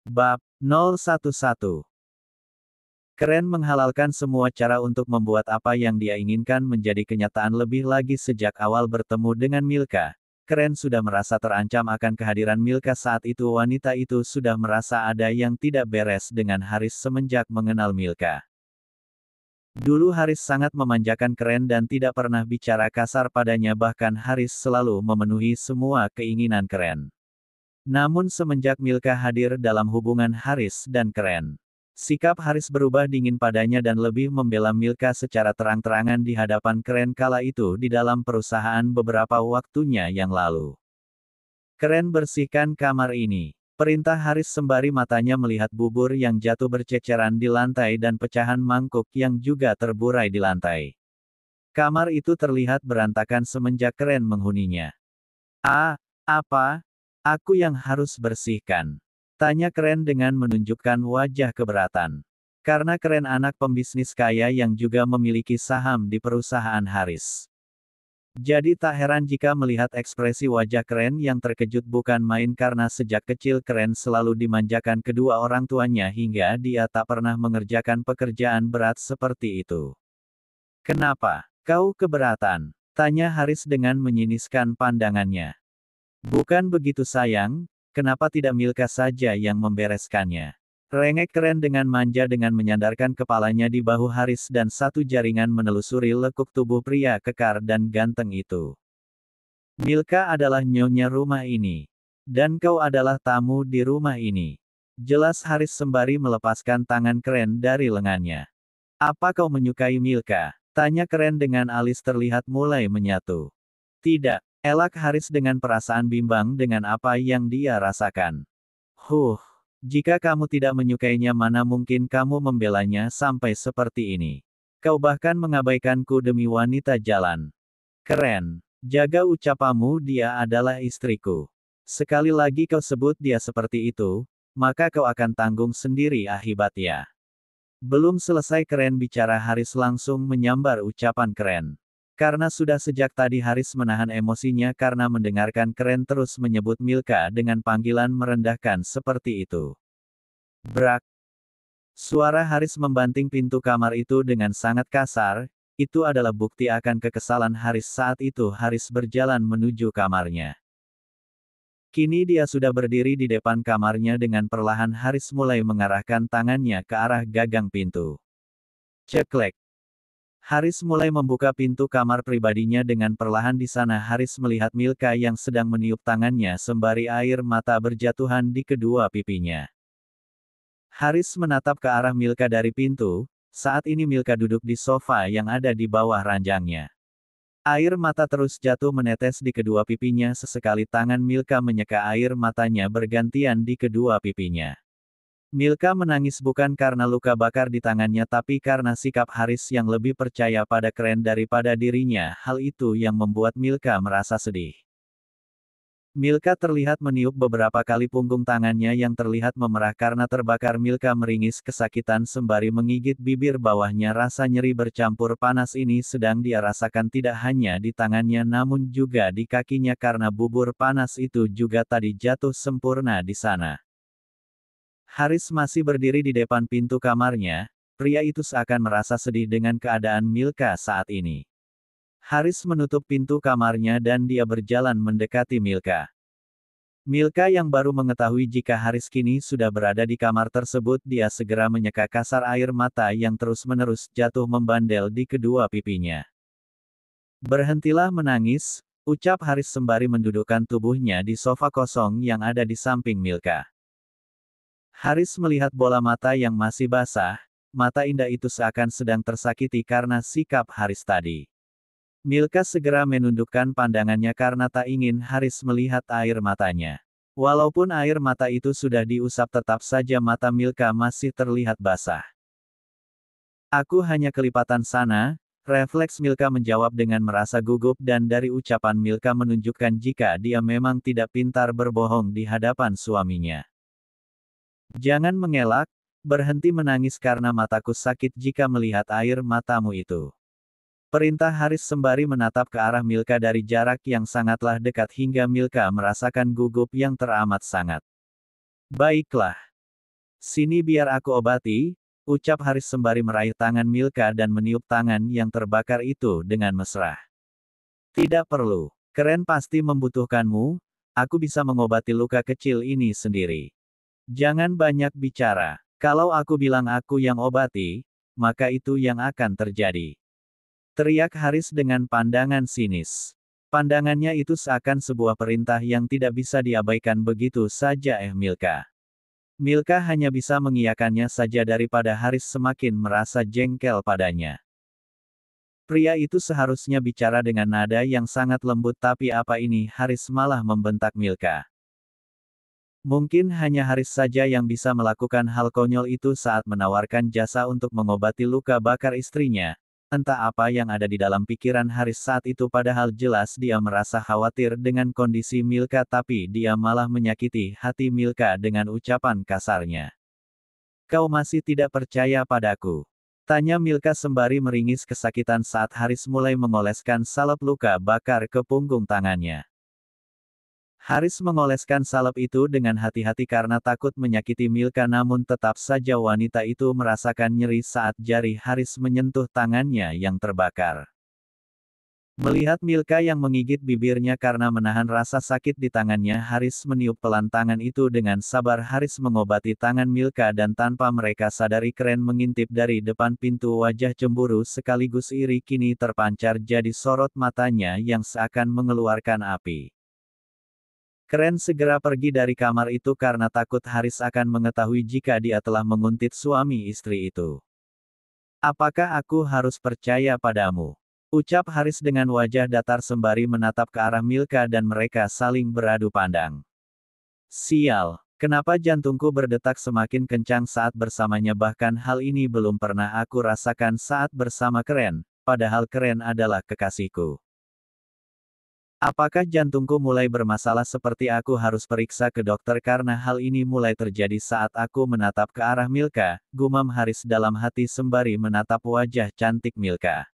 Bab 011. Keren menghalalkan semua cara untuk membuat apa yang dia inginkan menjadi kenyataan lebih lagi sejak awal bertemu dengan Milka. Keren sudah merasa terancam akan kehadiran Milka saat itu wanita itu sudah merasa ada yang tidak beres dengan Haris semenjak mengenal Milka. Dulu Haris sangat memanjakan Keren dan tidak pernah bicara kasar padanya bahkan Haris selalu memenuhi semua keinginan Keren. Namun semenjak Milka hadir dalam hubungan Haris dan Keren, sikap Haris berubah dingin padanya dan lebih membela Milka secara terang-terangan di hadapan Keren kala itu di dalam perusahaan beberapa waktunya yang lalu. Keren bersihkan kamar ini. Perintah Haris sembari matanya melihat bubur yang jatuh berceceran di lantai dan pecahan mangkuk yang juga terburai di lantai. Kamar itu terlihat berantakan semenjak Keren menghuninya. Apa? Aku yang harus bersihkan. Tanya Keren dengan menunjukkan wajah keberatan. Karena Keren anak pembisnis kaya yang juga memiliki saham di perusahaan Haris. Jadi tak heran jika melihat ekspresi wajah Keren yang terkejut bukan main karena sejak kecil Keren selalu dimanjakan kedua orang tuanya hingga dia tak pernah mengerjakan pekerjaan berat seperti itu. Kenapa kau keberatan? Tanya Haris dengan menyiniskan pandangannya. Bukan begitu sayang, kenapa tidak Milka saja yang membereskannya? Rengek Keren dengan manja dengan menyandarkan kepalanya di bahu Haris dan satu jaringan menelusuri lekuk tubuh pria kekar dan ganteng itu. Milka adalah nyonya rumah ini. Dan kau adalah tamu di rumah ini. Jelas Haris sembari melepaskan tangan Keren dari lengannya. Apa kau menyukai Milka? Tanya Keren dengan alis terlihat mulai menyatu. Tidak. Elak Haris dengan perasaan bimbang dengan apa yang dia rasakan. Jika kamu tidak menyukainya mana mungkin kamu membelanya sampai seperti ini. Kau bahkan mengabaikanku demi wanita jalan. Keren. Jaga ucapamu dia adalah istriku. Sekali lagi kau sebut dia seperti itu, maka kau akan tanggung sendiri akibatnya. Belum selesai Keren bicara Haris langsung menyambar ucapan Keren. Karena sudah sejak tadi Haris menahan emosinya karena mendengarkan Keren terus menyebut Milka dengan panggilan merendahkan seperti itu. Brak. Suara Haris membanting pintu kamar itu dengan sangat kasar, itu adalah bukti akan kekesalan Haris saat itu Haris berjalan menuju kamarnya. Kini dia sudah berdiri di depan kamarnya dengan perlahan Haris mulai mengarahkan tangannya ke arah gagang pintu. Ceklek. Haris mulai membuka pintu kamar pribadinya dengan perlahan di sana Haris melihat Milka yang sedang meniup tangannya sembari air mata berjatuhan di kedua pipinya. Haris menatap ke arah Milka dari pintu, saat ini Milka duduk di sofa yang ada di bawah ranjangnya. Air mata terus jatuh menetes di kedua pipinya sesekali tangan Milka menyeka air matanya bergantian di kedua pipinya. Milka menangis bukan karena luka bakar di tangannya tapi karena sikap Haris yang lebih percaya pada Keren daripada dirinya, hal itu yang membuat Milka merasa sedih. Milka terlihat meniup beberapa kali punggung tangannya yang terlihat memerah karena terbakar. Milka meringis kesakitan sembari menggigit bibir bawahnya rasa nyeri bercampur panas ini sedang dia rasakan tidak hanya di tangannya namun juga di kakinya karena bubur panas itu juga tadi jatuh sempurna di sana. Haris masih berdiri di depan pintu kamarnya, pria itu seakan merasa sedih dengan keadaan Milka saat ini. Haris menutup pintu kamarnya dan dia berjalan mendekati Milka. Milka yang baru mengetahui jika Haris kini sudah berada di kamar tersebut dia segera menyeka kasar air mata yang terus-menerus jatuh membandel di kedua pipinya. Berhentilah menangis, ucap Haris sembari mendudukkan tubuhnya di sofa kosong yang ada di samping Milka. Haris melihat bola mata yang masih basah, mata indah itu seakan sedang tersakiti karena sikap Haris tadi. Milka segera menundukkan pandangannya karena tak ingin Haris melihat air matanya. Walaupun air mata itu sudah diusap tetap saja mata Milka masih terlihat basah. Aku hanya kelipatan sana, refleks Milka menjawab dengan merasa gugup dan dari ucapan Milka menunjukkan jika dia memang tidak pintar berbohong di hadapan suaminya. Jangan mengelak, berhenti menangis karena mataku sakit jika melihat air matamu itu. Perintah Haris sembari menatap ke arah Milka dari jarak yang sangatlah dekat hingga Milka merasakan gugup yang teramat sangat. Baiklah. Sini biar aku obati, ucap Haris sembari meraih tangan Milka dan meniup tangan yang terbakar itu dengan mesra. Tidak perlu. Keren pasti membutuhkanmu, aku bisa mengobati luka kecil ini sendiri. Jangan banyak bicara. Kalau aku bilang aku yang obati, maka itu yang akan terjadi. Teriak Haris dengan pandangan sinis. Pandangannya itu seakan sebuah perintah yang tidak bisa diabaikan begitu saja Milka. Milka hanya bisa mengiyakannya saja daripada Haris semakin merasa jengkel padanya. Pria itu seharusnya bicara dengan nada yang sangat lembut tapi apa ini Haris malah membentak Milka. Mungkin hanya Haris saja yang bisa melakukan hal konyol itu saat menawarkan jasa untuk mengobati luka bakar istrinya. Entah apa yang ada di dalam pikiran Haris saat itu padahal jelas dia merasa khawatir dengan kondisi Milka tapi dia malah menyakiti hati Milka dengan ucapan kasarnya. Kau masih tidak percaya padaku? Tanya Milka sembari meringis kesakitan saat Haris mulai mengoleskan salep luka bakar ke punggung tangannya. Haris mengoleskan salep itu dengan hati-hati karena takut menyakiti Milka namun tetap saja wanita itu merasakan nyeri saat jari Haris menyentuh tangannya yang terbakar. Melihat Milka yang menggigit bibirnya karena menahan rasa sakit di tangannya Haris meniup pelan tangan itu dengan sabar Haris mengobati tangan Milka dan tanpa mereka sadari Keren mengintip dari depan pintu wajah cemburu sekaligus iri kini terpancar jadi sorot matanya yang seakan mengeluarkan api. Keren segera pergi dari kamar itu karena takut Haris akan mengetahui jika dia telah menguntit suami istri itu. Apakah aku harus percaya padamu? Ucap Haris dengan wajah datar sembari menatap ke arah Milka dan mereka saling beradu pandang. Sial, kenapa jantungku berdetak semakin kencang saat bersamanya bahkan hal ini belum pernah aku rasakan saat bersama Keren, padahal Keren adalah kekasihku. Apakah jantungku mulai bermasalah seperti aku harus periksa ke dokter karena hal ini mulai terjadi saat aku menatap ke arah Milka, gumam Haris dalam hati sembari menatap wajah cantik Milka.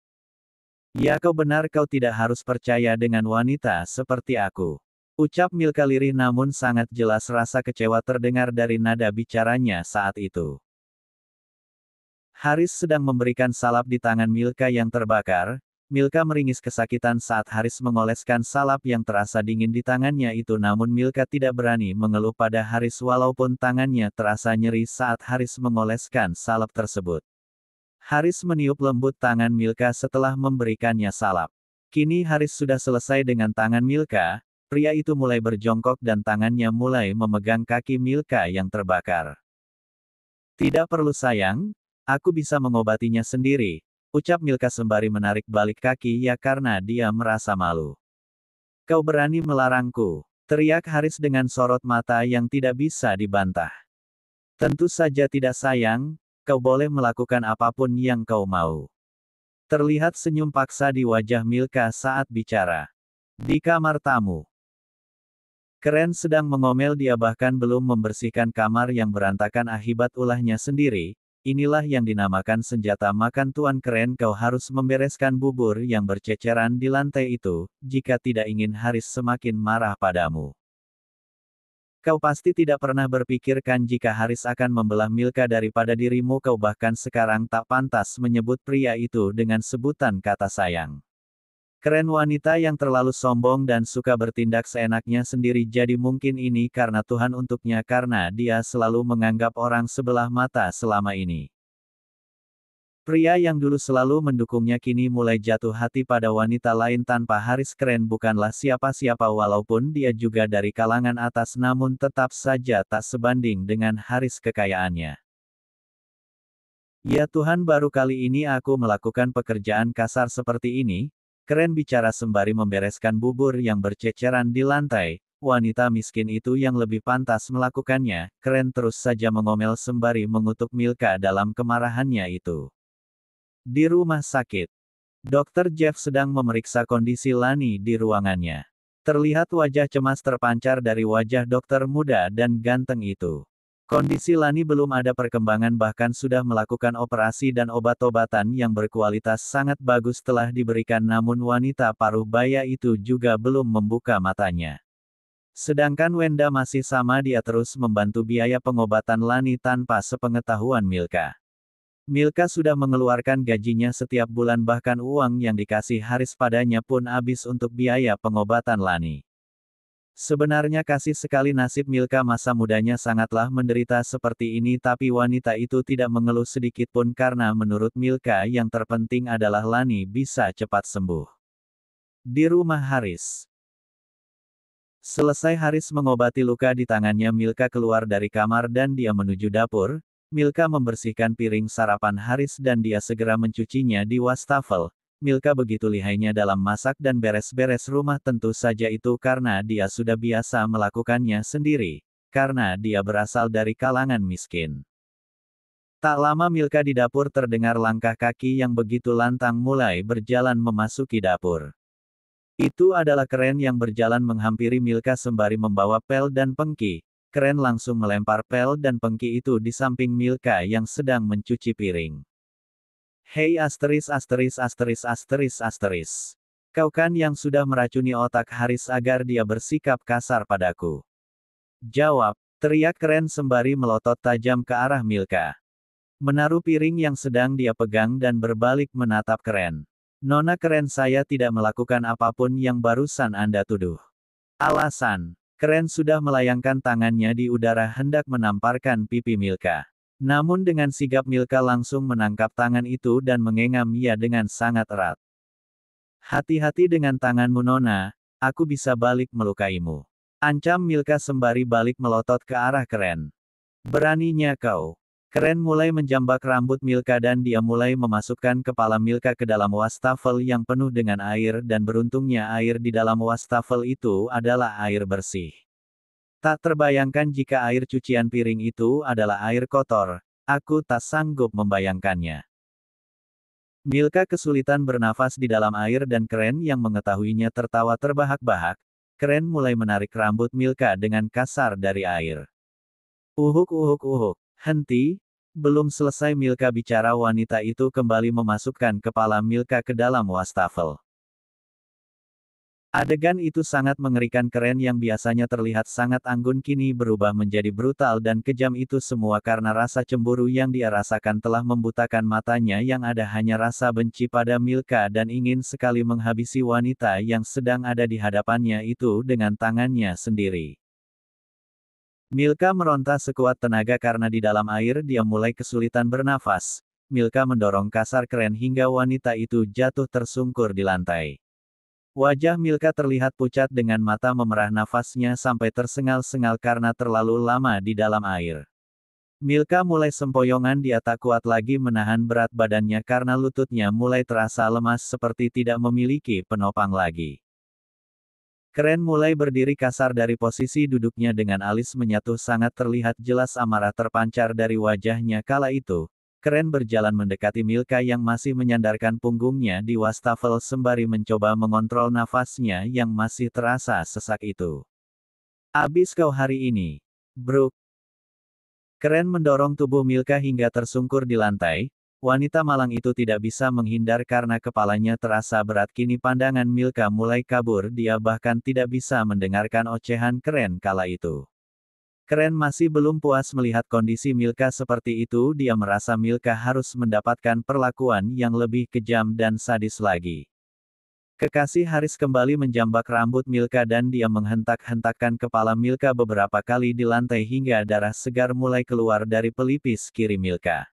Ya kau benar kau tidak harus percaya dengan wanita seperti aku. Ucap Milka lirih namun sangat jelas rasa kecewa terdengar dari nada bicaranya saat itu. Haris sedang memberikan salap di tangan Milka yang terbakar. Milka meringis kesakitan saat Haris mengoleskan salap yang terasa dingin di tangannya itu namun Milka tidak berani mengeluh pada Haris walaupun tangannya terasa nyeri saat Haris mengoleskan salap tersebut. Haris meniup lembut tangan Milka setelah memberikannya salap. Kini Haris sudah selesai dengan tangan Milka, pria itu mulai berjongkok dan tangannya mulai memegang kaki Milka yang terbakar. Tidak perlu sayang, aku bisa mengobatinya sendiri, ucap Milka sembari menarik balik kaki ya karena dia merasa malu. Kau berani melarangku, teriak Haris dengan sorot mata yang tidak bisa dibantah. Tentu saja tidak sayang. Kau boleh melakukan apapun yang kau mau. Terlihat senyum paksa di wajah Milka saat bicara. Di kamar tamu. Keren sedang mengomel dia bahkan belum membersihkan kamar yang berantakan akibat ulahnya sendiri. Inilah yang dinamakan senjata makan Tuan Keren kau harus membereskan bubur yang berceceran di lantai itu, jika tidak ingin Haris semakin marah padamu. Kau pasti tidak pernah berpikirkan jika Haris akan membelah Milka daripada dirimu kau bahkan sekarang tak pantas menyebut pria itu dengan sebutan kata sayang. Keren wanita yang terlalu sombong dan suka bertindak seenaknya sendiri jadi mungkin ini karena Tuhan untuknya karena dia selalu menganggap orang sebelah mata selama ini. Pria yang dulu selalu mendukungnya kini mulai jatuh hati pada wanita lain tanpa Haris Keren bukanlah siapa-siapa walaupun dia juga dari kalangan atas namun tetap saja tak sebanding dengan Haris kekayaannya. Ya Tuhan baru kali ini aku melakukan pekerjaan kasar seperti ini, Keren bicara sembari membereskan bubur yang berceceran di lantai, wanita miskin itu yang lebih pantas melakukannya, Keren terus saja mengomel sembari mengutuk Milka dalam kemarahannya itu. Di rumah sakit, Dr. Jeff sedang memeriksa kondisi Lani di ruangannya. Terlihat wajah cemas terpancar dari wajah dokter muda dan ganteng itu. Kondisi Lani belum ada perkembangan bahkan sudah melakukan operasi dan obat-obatan yang berkualitas sangat bagus telah diberikan namun wanita paruh baya itu juga belum membuka matanya. Sedangkan Wenda masih sama, dia terus membantu biaya pengobatan Lani tanpa sepengetahuan Milka. Milka sudah mengeluarkan gajinya setiap bulan, bahkan uang yang dikasih Haris padanya pun habis untuk biaya pengobatan Lani. Sebenarnya kasih sekali nasib Milka masa mudanya sangatlah menderita seperti ini, tapi wanita itu tidak mengeluh sedikit pun karena menurut Milka yang terpenting adalah Lani bisa cepat sembuh. Di rumah Haris. Selesai Haris mengobati luka di tangannya, Milka keluar dari kamar dan dia menuju dapur. Milka membersihkan piring sarapan Haris dan dia segera mencucinya di wastafel. Milka begitu lihainya dalam masak dan beres-beres rumah, tentu saja itu karena dia sudah biasa melakukannya sendiri, karena dia berasal dari kalangan miskin. Tak lama Milka di dapur terdengar langkah kaki yang begitu lantang mulai berjalan memasuki dapur. Itu adalah Keren yang berjalan menghampiri Milka sembari membawa pel dan pengki. Keren langsung melempar pel dan pengki itu di samping Milka yang sedang mencuci piring. Hei asteris asteris asteris asteris asteris. Kau kan yang sudah meracuni otak Haris agar dia bersikap kasar padaku. Jawab, teriak Keren sembari melotot tajam ke arah Milka. Menaruh piring yang sedang dia pegang dan berbalik menatap Keren. Nona Keren, saya tidak melakukan apapun yang barusan Anda tuduh. Alasan, Keren sudah melayangkan tangannya di udara hendak menamparkan pipi Milka. Namun dengan sigap Milka langsung menangkap tangan itu dan mengenggam ia dengan sangat erat. Hati-hati dengan tanganmu Nona, aku bisa balik melukaimu. Ancam Milka sembari balik melotot ke arah Keren. Beraninya kau. Keren mulai menjambak rambut Milka dan dia mulai memasukkan kepala Milka ke dalam wastafel yang penuh dengan air, dan beruntungnya air di dalam wastafel itu adalah air bersih. Tak terbayangkan jika air cucian piring itu adalah air kotor, aku tak sanggup membayangkannya. Milka kesulitan bernafas di dalam air dan Keren yang mengetahuinya tertawa terbahak-bahak. Keren mulai menarik rambut Milka dengan kasar dari air. Uhuk uhuk uhuk, henti. Belum selesai Milka bicara, wanita itu kembali memasukkan kepala Milka ke dalam wastafel. Adegan itu sangat mengerikan. Keren yang biasanya terlihat sangat anggun kini berubah menjadi brutal dan kejam, itu semua karena rasa cemburu yang dia rasakan telah membutakan matanya, yang ada hanya rasa benci pada Milka dan ingin sekali menghabisi wanita yang sedang ada di hadapannya itu dengan tangannya sendiri. Milka meronta sekuat tenaga karena di dalam air dia mulai kesulitan bernafas. Milka mendorong kasar Keren hingga wanita itu jatuh tersungkur di lantai. Wajah Milka terlihat pucat dengan mata memerah, nafasnya sampai tersengal-sengal karena terlalu lama di dalam air. Milka mulai sempoyongan, dia tak kuat lagi menahan berat badannya karena lututnya mulai terasa lemas seperti tidak memiliki penopang lagi. Keren mulai berdiri kasar dari posisi duduknya dengan alis menyatu, sangat terlihat jelas amarah terpancar dari wajahnya kala itu. Keren berjalan mendekati Milka yang masih menyandarkan punggungnya di wastafel sembari mencoba mengontrol nafasnya yang masih terasa sesak itu. Abis kau hari ini, Brooke. Keren mendorong tubuh Milka hingga tersungkur di lantai. Wanita malang itu tidak bisa menghindar karena kepalanya terasa berat. Kini pandangan Milka mulai kabur, dia bahkan tidak bisa mendengarkan ocehan Keren kala itu. Keren masih belum puas melihat kondisi Milka seperti itu, dia merasa Milka harus mendapatkan perlakuan yang lebih kejam dan sadis lagi. Kekasih Haris kembali menjambak rambut Milka dan dia menghentak-hentakkan kepala Milka beberapa kali di lantai hingga darah segar mulai keluar dari pelipis kiri Milka.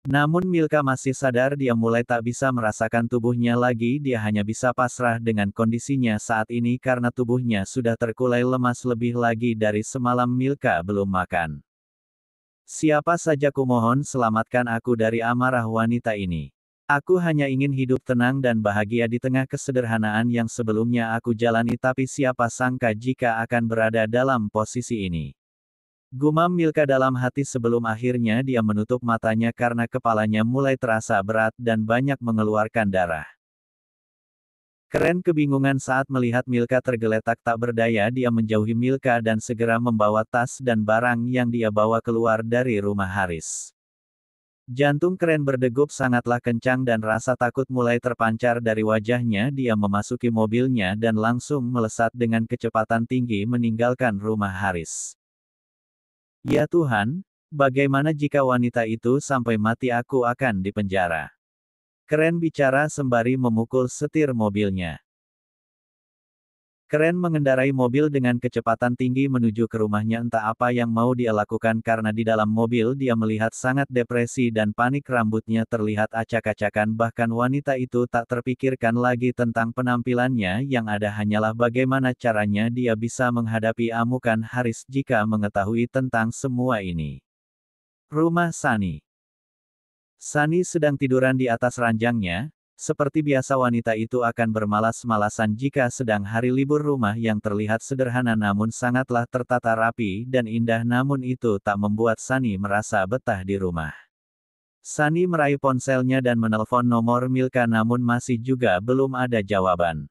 Namun Milka masih sadar, dia mulai tak bisa merasakan tubuhnya lagi, dia hanya bisa pasrah dengan kondisinya saat ini karena tubuhnya sudah terkulai lemas lebih lagi dari semalam Milka belum makan. Siapa saja, kumohon selamatkan aku dari amarah wanita ini. Aku hanya ingin hidup tenang dan bahagia di tengah kesederhanaan yang sebelumnya aku jalani, tapi siapa sangka jika akan berada dalam posisi ini. Gumam Milka dalam hati sebelum akhirnya dia menutup matanya karena kepalanya mulai terasa berat dan banyak mengeluarkan darah. Keren kebingungan saat melihat Milka tergeletak tak berdaya, dia menjauhi Milka dan segera membawa tas dan barang yang dia bawa keluar dari rumah Haris. Jantung Keren berdegup sangatlah kencang dan rasa takut mulai terpancar dari wajahnya. Dia memasuki mobilnya dan langsung melesat dengan kecepatan tinggi meninggalkan rumah Haris. Ya Tuhan, bagaimana jika wanita itu sampai mati, aku akan dipenjara. Keren bicara sembari memukul setir mobilnya. Keren mengendarai mobil dengan kecepatan tinggi menuju ke rumahnya. Entah apa yang mau dia lakukan karena di dalam mobil dia melihat sangat depresi dan panik, rambutnya terlihat acak-acakan, bahkan wanita itu tak terpikirkan lagi tentang penampilannya, yang ada hanyalah bagaimana caranya dia bisa menghadapi amukan Haris jika mengetahui tentang semua ini. Rumah Sunny. Sunny sedang tiduran di atas ranjangnya. Seperti biasa wanita itu akan bermalas-malasan jika sedang hari libur. Rumah yang terlihat sederhana namun sangatlah tertata rapi dan indah, namun itu tak membuat Sunny merasa betah di rumah. Sunny meraih ponselnya dan menelpon nomor Milka namun masih juga belum ada jawaban.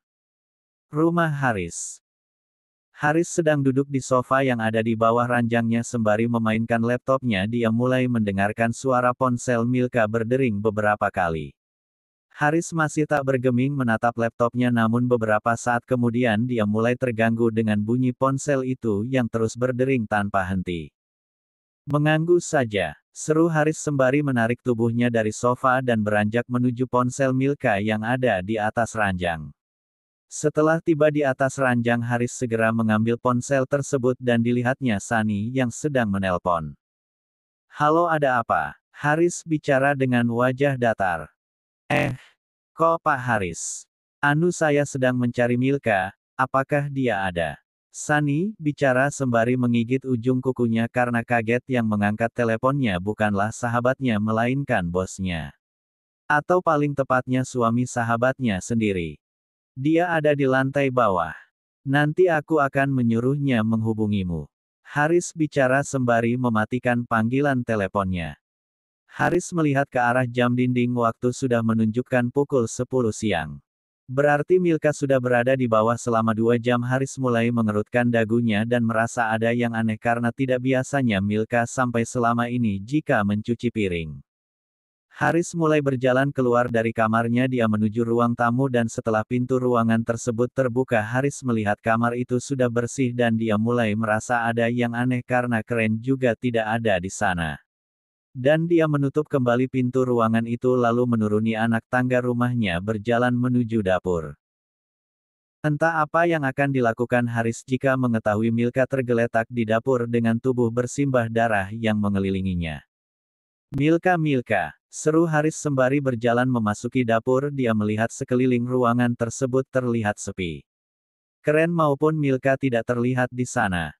Rumah Haris. Haris sedang duduk di sofa yang ada di bawah ranjangnya sembari memainkan laptopnya. Dia mulai mendengarkan suara ponsel Milka berdering beberapa kali. Haris masih tak bergeming menatap laptopnya, namun beberapa saat kemudian dia mulai terganggu dengan bunyi ponsel itu yang terus berdering tanpa henti. Mengganggu saja, seru Haris sembari menarik tubuhnya dari sofa dan beranjak menuju ponsel Milka yang ada di atas ranjang. Setelah tiba di atas ranjang, Haris segera mengambil ponsel tersebut dan dilihatnya Sunny yang sedang menelpon. Halo, ada apa? Haris bicara dengan wajah datar. Kok Pak Haris? Anu, saya sedang mencari Milka, apakah dia ada? Sunny bicara sembari menggigit ujung kukunya karena kaget. Yang mengangkat teleponnya bukanlah sahabatnya melainkan bosnya. Atau paling tepatnya suami sahabatnya sendiri. Dia ada di lantai bawah. Nanti aku akan menyuruhnya menghubungimu. Haris bicara sembari mematikan panggilan teleponnya. Haris melihat ke arah jam dinding, waktu sudah menunjukkan pukul 10 siang. Berarti Milka sudah berada di bawah selama 2 jam. Haris mulai mengerutkan dagunya dan merasa ada yang aneh karena tidak biasanya Milka sampai selama ini jika mencuci piring. Haris mulai berjalan keluar dari kamarnya. Dia menuju ruang tamu dan setelah pintu ruangan tersebut terbuka, Haris melihat kamar itu sudah bersih dan dia mulai merasa ada yang aneh karena Keren juga tidak ada di sana. Dan dia menutup kembali pintu ruangan itu lalu menuruni anak tangga rumahnya berjalan menuju dapur. Entah apa yang akan dilakukan Haris jika mengetahui Milka tergeletak di dapur dengan tubuh bersimbah darah yang mengelilinginya. Milka, Milka, seru Haris sembari berjalan memasuki dapur. Dia melihat sekeliling ruangan tersebut terlihat sepi. Keren maupun Milka tidak terlihat di sana.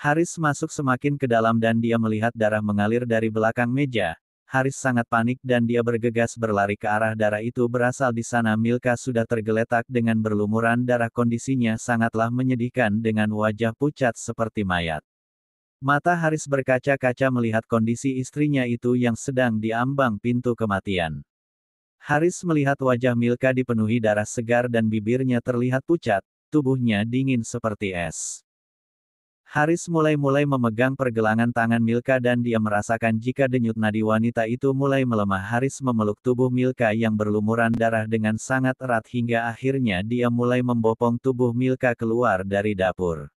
Haris masuk semakin ke dalam dan dia melihat darah mengalir dari belakang meja. Haris sangat panik dan dia bergegas berlari ke arah darah itu berasal. Di sana Milka sudah tergeletak dengan berlumuran darah. Kondisinya sangatlah menyedihkan dengan wajah pucat seperti mayat. Mata Haris berkaca-kaca melihat kondisi istrinya itu yang sedang diambang pintu kematian. Haris melihat wajah Milka dipenuhi darah segar dan bibirnya terlihat pucat, tubuhnya dingin seperti es. Haris mulai memegang pergelangan tangan Milka dan dia merasakan jika denyut nadi wanita itu mulai melemah. Haris memeluk tubuh Milka yang berlumuran darah dengan sangat erat hingga akhirnya dia mulai membopong tubuh Milka keluar dari dapur.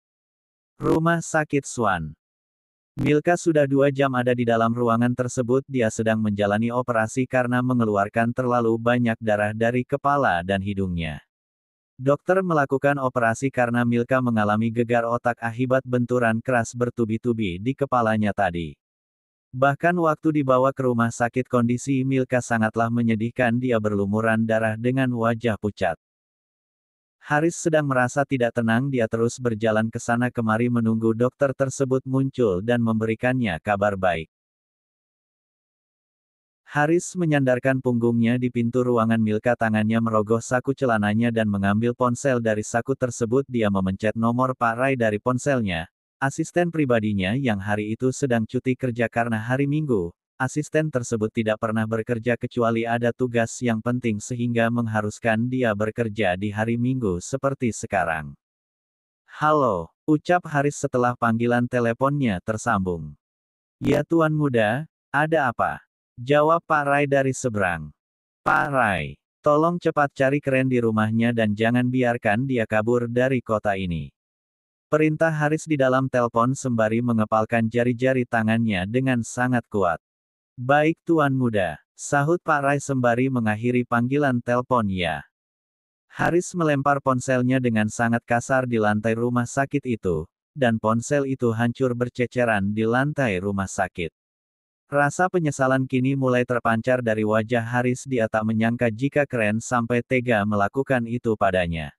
Rumah sakit Swan. Milka sudah 2 jam ada di dalam ruangan tersebut. Dia sedang menjalani operasi karena mengeluarkan terlalu banyak darah dari kepala dan hidungnya. Dokter melakukan operasi karena Milka mengalami gegar otak akibat benturan keras bertubi-tubi di kepalanya tadi. Bahkan waktu dibawa ke rumah sakit kondisi Milka sangatlah menyedihkan. Dia berlumuran darah dengan wajah pucat. Haris sedang merasa tidak tenang. Dia terus berjalan ke sana kemari menunggu dokter tersebut muncul dan memberikannya kabar baik. Haris menyandarkan punggungnya di pintu ruangan Milka, tangannya merogoh saku celananya dan mengambil ponsel dari saku tersebut. Dia memencet nomor Pak Rai dari ponselnya, asisten pribadinya yang hari itu sedang cuti kerja karena hari Minggu. Asisten tersebut tidak pernah bekerja kecuali ada tugas yang penting sehingga mengharuskan dia bekerja di hari Minggu seperti sekarang. Halo, ucap Haris setelah panggilan teleponnya tersambung. Ya Tuan Muda, Ada apa? Jawab Pak Rai dari seberang. Pak Rai, tolong cepat cari Keren di rumahnya dan jangan biarkan dia kabur dari kota ini. Perintah Haris di dalam telepon sembari mengepalkan jari-jari tangannya dengan sangat kuat. Baik Tuan Muda, sahut Pak Rai sembari mengakhiri panggilan telepon ya. Haris melempar ponselnya dengan sangat kasar di lantai rumah sakit itu, dan ponsel itu hancur berceceran di lantai rumah sakit. Rasa penyesalan kini mulai terpancar dari wajah Haris. Dia tak menyangka jika Keren sampai tega melakukan itu padanya.